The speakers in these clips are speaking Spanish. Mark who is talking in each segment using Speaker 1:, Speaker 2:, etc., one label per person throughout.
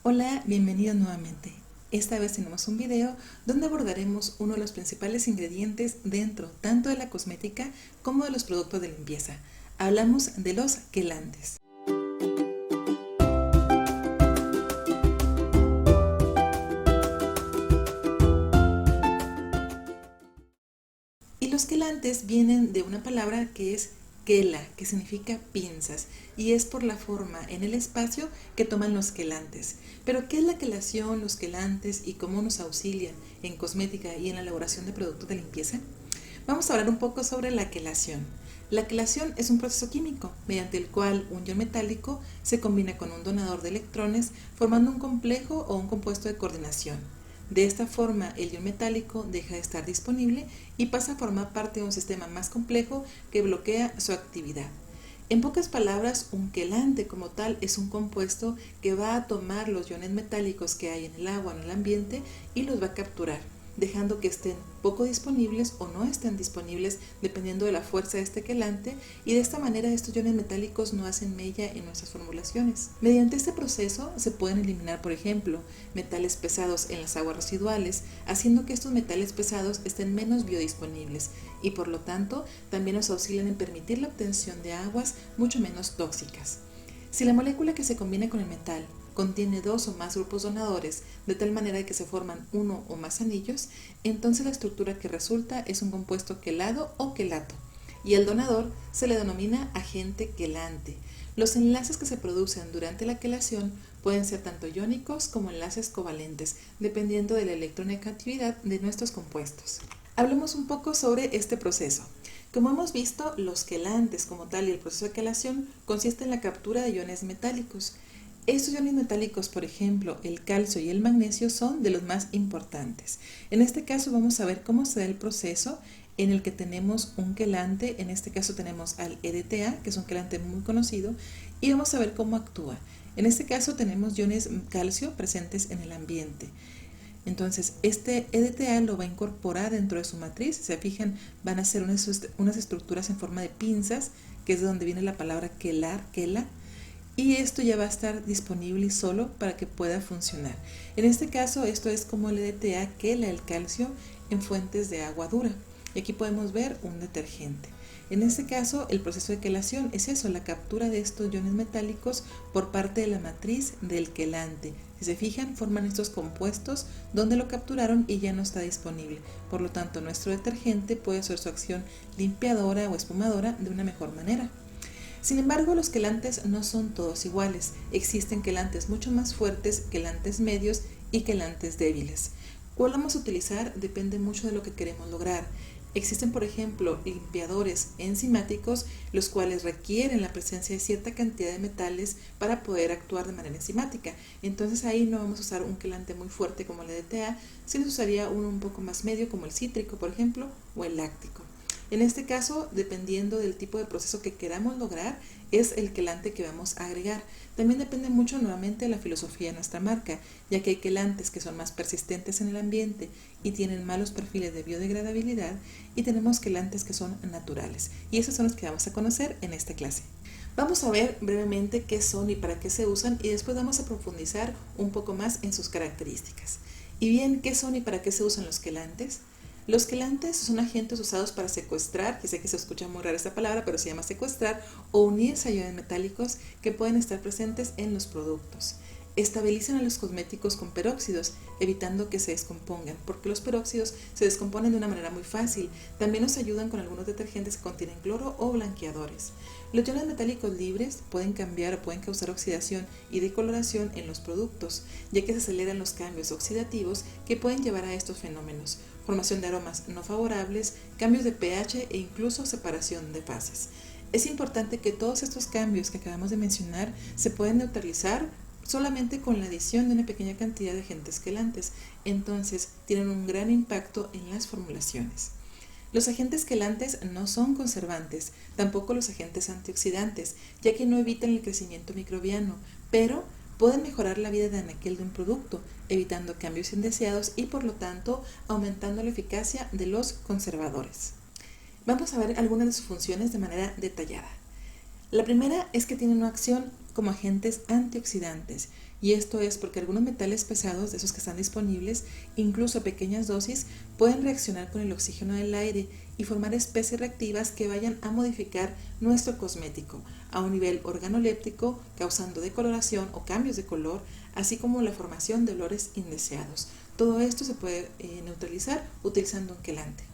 Speaker 1: Hola, bienvenidos nuevamente. Esta vez tenemos un video donde abordaremos uno de los principales ingredientes dentro tanto de la cosmética como de los productos de limpieza. Hablamos de los quelantes. Y los quelantes vienen de una palabra que es quela, que significa pinzas, y es por la forma en el espacio que toman los quelantes. Pero ¿qué es la quelación, los quelantes y cómo nos auxilian en cosmética y en la elaboración de productos de limpieza? Vamos a hablar un poco sobre la quelación. La quelación es un proceso químico mediante el cual un ion metálico se combina con un donador de electrones formando un complejo o un compuesto de coordinación. De esta forma, el ion metálico deja de estar disponible y pasa a formar parte de un sistema más complejo que bloquea su actividad. En pocas palabras, un quelante como tal es un compuesto que va a tomar los iones metálicos que hay en el agua, en el ambiente, y los va a capturar, dejando que estén poco disponibles o no estén disponibles dependiendo de la fuerza de este quelante, y de esta manera estos iones metálicos no hacen mella en nuestras formulaciones. Mediante este proceso se pueden eliminar, por ejemplo, metales pesados en las aguas residuales, haciendo que estos metales pesados estén menos biodisponibles y por lo tanto también nos auxilian en permitir la obtención de aguas mucho menos tóxicas. Si la molécula que se combina con el metal contiene dos o más grupos donadores, de tal manera que se forman uno o más anillos, entonces la estructura que resulta es un compuesto quelado o quelato, y el donador se le denomina agente quelante. Los enlaces que se producen durante la quelación pueden ser tanto iónicos como enlaces covalentes, dependiendo de la electronegatividad de nuestros compuestos. Hablemos un poco sobre este proceso. Como hemos visto, los quelantes como tal y el proceso de quelación consiste en la captura de iones metálicos. Estos iones metálicos, por ejemplo, el calcio y el magnesio, son de los más importantes. En este caso vamos a ver cómo se da el proceso en el que tenemos un quelante. En este caso tenemos al EDTA, que es un quelante muy conocido, y vamos a ver cómo actúa. En este caso tenemos iones calcio presentes en el ambiente. Entonces, este EDTA lo va a incorporar dentro de su matriz. Si se fijan, van a ser unas estructuras en forma de pinzas, que es de donde viene la palabra quelar, quela, y esto ya va a estar disponible y solo para que pueda funcionar. En este caso, esto es como el EDTA quela el calcio en fuentes de agua dura. Y aquí podemos ver un detergente. En este caso, el proceso de quelación es eso, la captura de estos iones metálicos por parte de la matriz del quelante. Si se fijan, forman estos compuestos donde lo capturaron y ya no está disponible. Por lo tanto, nuestro detergente puede hacer su acción limpiadora o espumadora de una mejor manera. Sin embargo, los quelantes no son todos iguales. Existen quelantes mucho más fuertes, quelantes medios y quelantes débiles. ¿Cuál vamos a utilizar? Depende mucho de lo que queremos lograr. Existen, por ejemplo, limpiadores enzimáticos, los cuales requieren la presencia de cierta cantidad de metales para poder actuar de manera enzimática. Entonces ahí no vamos a usar un quelante muy fuerte como el EDTA, sino usaría uno un poco más medio como el cítrico, por ejemplo, o el láctico. En este caso, dependiendo del tipo de proceso que queramos lograr, es el quelante que vamos a agregar. También depende mucho nuevamente de la filosofía de nuestra marca, ya que hay quelantes que son más persistentes en el ambiente y tienen malos perfiles de biodegradabilidad, y tenemos quelantes que son naturales. Y esos son los que vamos a conocer en esta clase. Vamos a ver brevemente qué son y para qué se usan, y después vamos a profundizar un poco más en sus características. Y bien, ¿qué son y para qué se usan los quelantes? Los quelantes son agentes usados para secuestrar, que sé que se escucha muy rara esta palabra, pero se llama secuestrar, o unirse a iones metálicos que pueden estar presentes en los productos. Estabilizan a los cosméticos con peróxidos, evitando que se descompongan, porque los peróxidos se descomponen de una manera muy fácil. También nos ayudan con algunos detergentes que contienen cloro o blanqueadores. Los iones metálicos libres pueden cambiar o pueden causar oxidación y decoloración en los productos, ya que se aceleran los cambios oxidativos que pueden llevar a estos fenómenos: formación de aromas no favorables, cambios de pH e incluso separación de fases. Es importante que todos estos cambios que acabamos de mencionar se pueden neutralizar solamente con la adición de una pequeña cantidad de agentes quelantes, entonces tienen un gran impacto en las formulaciones. Los agentes quelantes no son conservantes, tampoco los agentes antioxidantes, ya que no evitan el crecimiento microbiano, pero pueden mejorar la vida de anaquel de un producto, evitando cambios indeseados y por lo tanto aumentando la eficacia de los conservadores. Vamos a ver algunas de sus funciones de manera detallada. La primera es que tienen una acción como agentes antioxidantes, Y esto es porque algunos metales pesados, de esos que están disponibles, incluso a pequeñas dosis, pueden reaccionar con el oxígeno del aire y formar especies reactivas que vayan a modificar nuestro cosmético a un nivel organoléptico, causando decoloración o cambios de color, así como la formación de olores indeseados. Todo esto se puede neutralizar utilizando un quelante.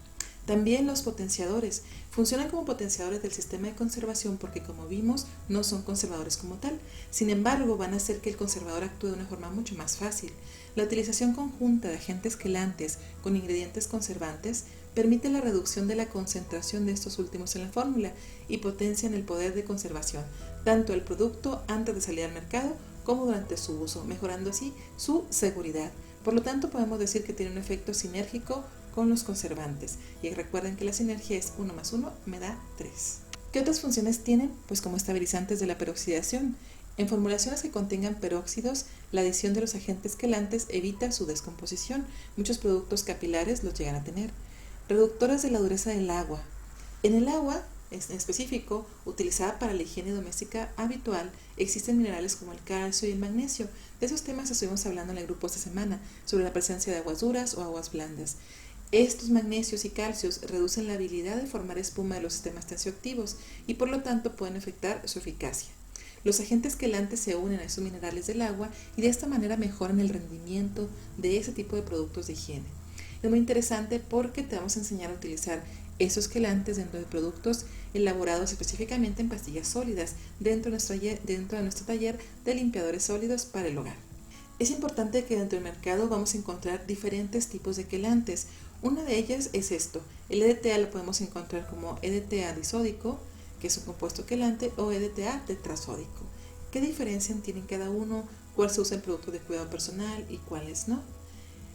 Speaker 1: También los potenciadores funcionan como potenciadores del sistema de conservación porque, como vimos, no son conservadores como tal. Sin embargo, van a hacer que el conservador actúe de una forma mucho más fácil. La utilización conjunta de agentes quelantes con ingredientes conservantes permite la reducción de la concentración de estos últimos en la fórmula y potencian el poder de conservación, tanto del producto antes de salir al mercado como durante su uso, mejorando así su seguridad. Por lo tanto, podemos decir que tiene un efecto sinérgico con los conservantes. Y recuerden que la sinergia es 1 más 1 me da 3. ¿Qué otras funciones tienen? Pues como estabilizantes de la peroxidación. En formulaciones que contengan peróxidos, la adición de los agentes quelantes evita su descomposición. Muchos productos capilares los llegan a tener. Reductores de la dureza del agua. En el agua, en específico, utilizada para la higiene doméstica habitual, existen minerales como el calcio y el magnesio. De esos temas estuvimos hablando en el grupo esta semana, sobre la presencia de aguas duras o aguas blandas. Estos magnesios y calcios reducen la habilidad de formar espuma de los sistemas tensioactivos y por lo tanto pueden afectar su eficacia. Los agentes quelantes se unen a esos minerales del agua y de esta manera mejoran el rendimiento de ese tipo de productos de higiene. Es muy interesante porque te vamos a enseñar a utilizar esos quelantes dentro de productos elaborados específicamente en pastillas sólidas dentro de nuestro taller de limpiadores sólidos para el hogar. Es importante que dentro del mercado vamos a encontrar diferentes tipos de quelantes. Una de ellas es esto. El EDTA lo podemos encontrar como EDTA disódico, que es un compuesto quelante, o EDTA tetrazódico. ¿Qué diferencia tienen cada uno? ¿Cuál se usa en productos de cuidado personal y cuáles no?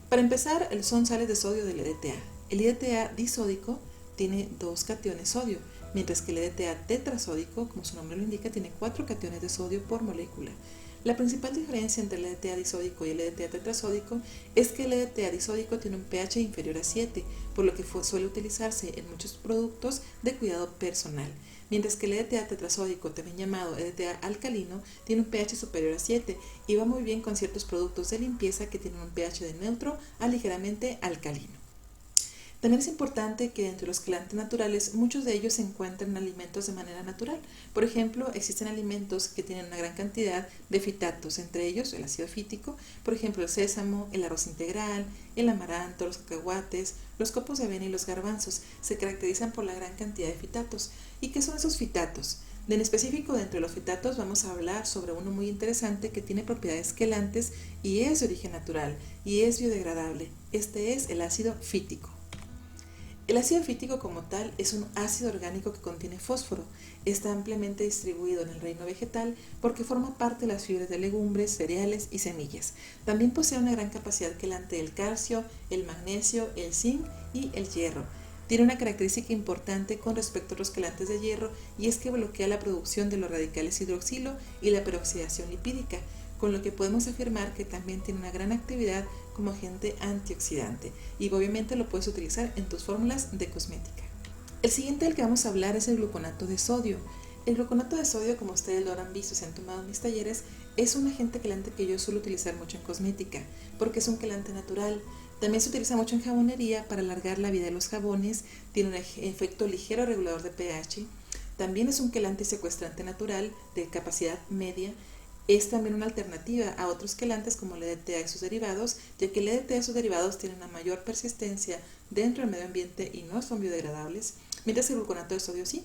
Speaker 1: Para empezar, son sales de sodio del EDTA. El EDTA disódico tiene 2 cationes sodio, mientras que el EDTA tetrazódico, como su nombre lo indica, tiene 4 cationes de sodio por molécula. La principal diferencia entre el EDTA disódico y el EDTA tetrazódico es que el EDTA disódico tiene un pH inferior a 7, por lo que suele utilizarse en muchos productos de cuidado personal, mientras que el EDTA tetrazódico, también llamado EDTA alcalino, tiene un pH superior a 7 y va muy bien con ciertos productos de limpieza que tienen un pH de neutro a ligeramente alcalino. También es importante que entre los quelantes naturales, muchos de ellos se encuentran en alimentos de manera natural. Por ejemplo, existen alimentos que tienen una gran cantidad de fitatos, entre ellos el ácido fítico, por ejemplo el sésamo, el arroz integral, el amaranto, los cacahuates, los copos de avena y los garbanzos se caracterizan por la gran cantidad de fitatos. ¿Y qué son esos fitatos? En específico, dentro de los fitatos vamos a hablar sobre uno muy interesante que tiene propiedades quelantes y es de origen natural y es biodegradable. Este es el ácido fítico. El ácido fítico como tal es un ácido orgánico que contiene fósforo. Está ampliamente distribuido en el reino vegetal porque forma parte de las fibras de legumbres, cereales y semillas. También posee una gran capacidad quelante del calcio, el magnesio, el zinc y el hierro. Tiene una característica importante con respecto a los quelantes de hierro y es que bloquea la producción de los radicales hidroxilo y la peroxidación lipídica, con lo que podemos afirmar que también tiene una gran actividad como agente antioxidante y obviamente lo puedes utilizar en tus fórmulas de cosmética. El siguiente del que vamos a hablar es el gluconato de sodio. El gluconato de sodio, como ustedes lo habrán visto si han tomado en mis talleres, es un agente quelante que yo suelo utilizar mucho en cosmética porque es un quelante natural. También se utiliza mucho en jabonería para alargar la vida de los jabones, tiene un efecto ligero regulador de pH, también es un quelante secuestrante natural de capacidad media. Es también una alternativa a otros quelantes como el EDTA y sus derivados, ya que el EDTA y sus derivados tienen una mayor persistencia dentro del medio ambiente y no son biodegradables, mientras que el gluconato de sodio sí.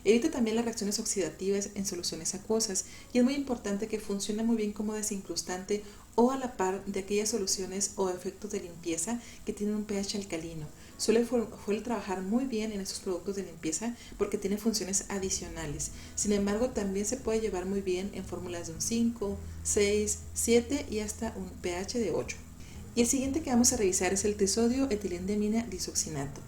Speaker 1: Evita también las reacciones oxidativas en soluciones acuosas y es muy importante que funcione muy bien como desincrustante o a la par de aquellas soluciones o efectos de limpieza que tienen un pH alcalino. Suele trabajar muy bien en estos productos de limpieza porque tiene funciones adicionales. Sin embargo, también se puede llevar muy bien en fórmulas de un 5, 6, 7 y hasta un pH de 8. Y el siguiente que vamos a revisar es el trisodio etilendemina disoxinato.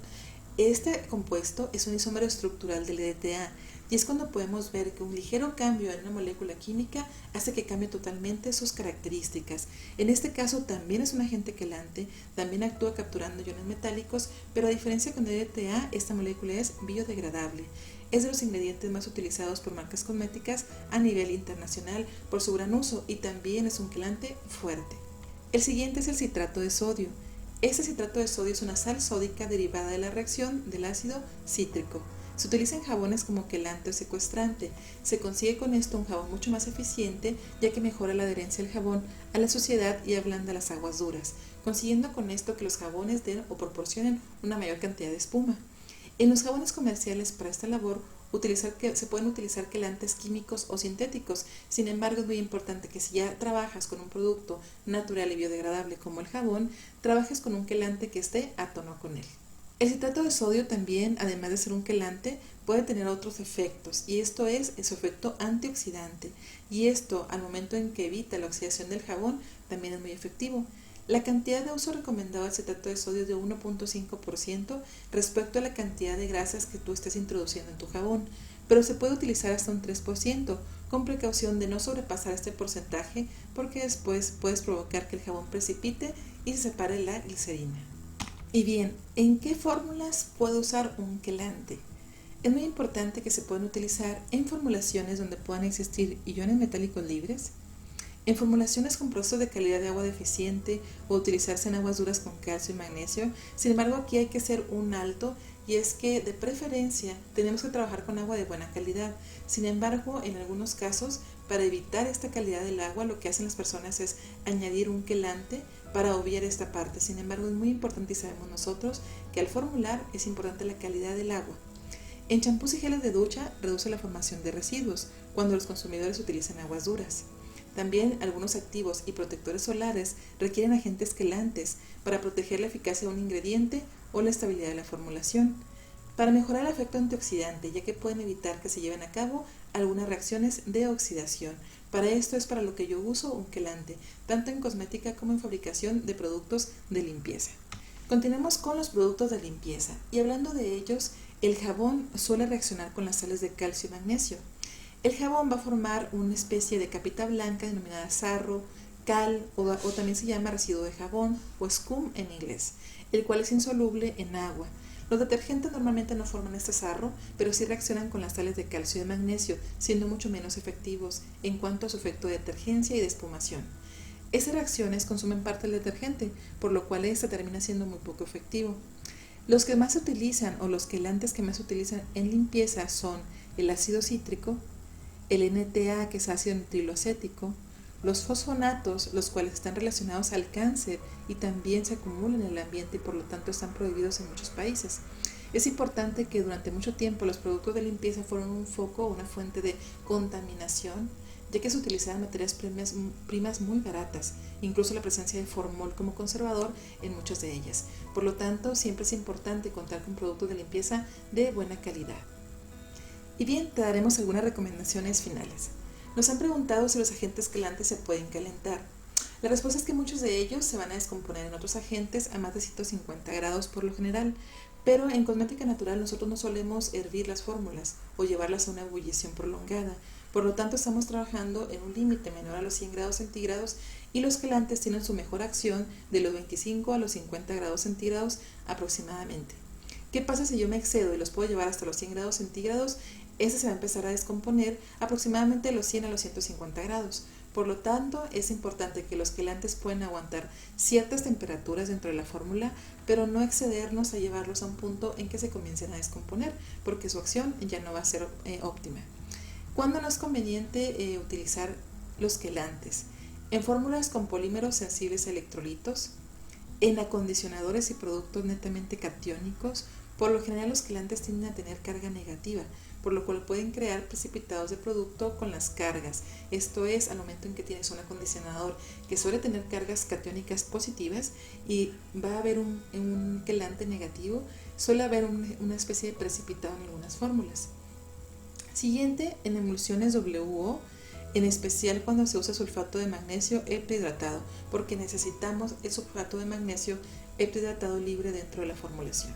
Speaker 1: Este compuesto es un isómero estructural del EDTA y es cuando podemos ver que un ligero cambio en una molécula química hace que cambie totalmente sus características. En este caso también es un agente quelante, también actúa capturando iones metálicos, pero a diferencia con el EDTA, esta molécula es biodegradable. es de los ingredientes más utilizados por marcas cosméticas a nivel internacional por su gran uso y también es un quelante fuerte. El siguiente es el citrato de sodio. Este citrato de sodio es una sal sódica derivada de la reacción del ácido cítrico. Se utiliza en jabones como quelante o secuestrante. Se consigue con esto un jabón mucho más eficiente, ya que mejora la adherencia del jabón a la suciedad y ablanda las aguas duras, consiguiendo con esto que los jabones den o proporcionen una mayor cantidad de espuma. En los jabones comerciales para esta labor se pueden utilizar quelantes químicos o sintéticos. Sin embargo, es muy importante que si ya trabajas con un producto natural y biodegradable como el jabón, trabajes con un quelante que esté a tono con él. El citrato de sodio también, además de ser un quelante, puede tener otros efectos, y esto es su efecto antioxidante, y esto al momento en que evita la oxidación del jabón también es muy efectivo. La cantidad de uso recomendado del citrato de sodio es de 1.5% respecto a la cantidad de grasas que tú estés introduciendo en tu jabón, pero se puede utilizar hasta un 3%, con precaución de no sobrepasar este porcentaje porque después puedes provocar que el jabón precipite y se separe la glicerina. Y bien, ¿en qué fórmulas puedo usar un quelante? Es muy importante que se puedan utilizar en formulaciones donde puedan existir iones metálicos libres, en formulaciones con procesos de calidad de agua deficiente o utilizarse en aguas duras con calcio y magnesio. Sin embargo, aquí hay que hacer un alto y es que de preferencia tenemos que trabajar con agua de buena calidad. Sin embargo, en algunos casos, para evitar esta calidad del agua, lo que hacen las personas es añadir un quelante para obviar esta parte. Sin embargo, es muy importante y sabemos nosotros que al formular es importante la calidad del agua. En champús y geles de ducha reduce la formación de residuos cuando los consumidores utilizan aguas duras. También algunos activos y protectores solares requieren agentes quelantes para proteger la eficacia de un ingrediente o la estabilidad de la formulación, para mejorar el efecto antioxidante, ya que pueden evitar que se lleven a cabo algunas reacciones de oxidación. Para esto es para lo que yo uso un quelante, tanto en cosmética como en fabricación de productos de limpieza. Continuemos con los productos de limpieza y hablando de ellos, el jabón suele reaccionar con las sales de calcio y magnesio. El jabón va a formar una especie de capita blanca denominada sarro, cal o también se llama residuo de jabón o scum en inglés, el cual es insoluble en agua. Los detergentes normalmente no forman este sarro, pero sí reaccionan con las sales de calcio y de magnesio, siendo mucho menos efectivos en cuanto a su efecto de detergencia y de espumación. Estas reacciones consumen parte del detergente, por lo cual este termina siendo muy poco efectivo. Los que más se utilizan o los quelantes que más se utilizan en limpieza son el ácido cítrico, el NTA, que es ácido nitriloacético, los fosfonatos, los cuales están relacionados al cáncer y también se acumulan en el ambiente y por lo tanto están prohibidos en muchos países. Es importante que durante mucho tiempo los productos de limpieza fueron un foco o una fuente de contaminación, ya que se utilizaban materias primas muy baratas, incluso la presencia de formol como conservador en muchas de ellas. Por lo tanto, siempre es importante contar con productos de limpieza de buena calidad. Y bien, te daremos algunas recomendaciones finales. Nos han preguntado si los agentes quelantes se pueden calentar. La respuesta es que muchos de ellos se van a descomponer en otros agentes a más de 150 grados por lo general, pero en cosmética natural nosotros no solemos hervir las fórmulas o llevarlas a una ebullición prolongada. Por lo tanto, estamos trabajando en un límite menor a los 100 grados centígrados y los quelantes tienen su mejor acción de los 25 a los 50 grados centígrados aproximadamente. ¿Qué pasa si yo me excedo y los puedo llevar hasta los 100 grados centígrados? Este se va a empezar a descomponer aproximadamente de los 100 a los 150 grados. Por lo tanto, es importante que los quelantes puedan aguantar ciertas temperaturas dentro de la fórmula, pero no excedernos a llevarlos a un punto en que se comiencen a descomponer, porque su acción ya no va a ser óptima. ¿Cuándo no es conveniente utilizar los quelantes? En fórmulas con polímeros sensibles a electrolitos, en acondicionadores y productos netamente catiónicos. Por lo general los quelantes tienden a tener carga negativa, por lo cual pueden crear precipitados de producto con las cargas. Esto es, al momento en que tienes un acondicionador que suele tener cargas catiónicas positivas y va a haber un quelante negativo, suele haber una especie de precipitado en algunas fórmulas. Siguiente, en emulsiones WO, en especial cuando se usa sulfato de magnesio heptahidratado, porque necesitamos el sulfato de magnesio heptahidratado libre dentro de la formulación.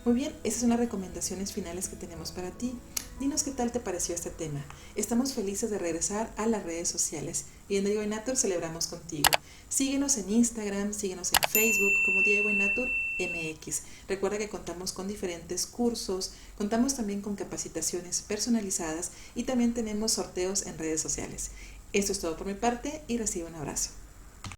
Speaker 1: Muy bien, esas son las recomendaciones finales que tenemos para ti. Dinos qué tal te pareció este tema. Estamos felices de regresar a las redes sociales y en DIY Nature celebramos contigo. Síguenos en Instagram, síguenos en Facebook como DIY Nature MX. Recuerda que contamos con diferentes cursos, contamos también con capacitaciones personalizadas y también tenemos sorteos en redes sociales. Esto es todo por mi parte y recibe un abrazo.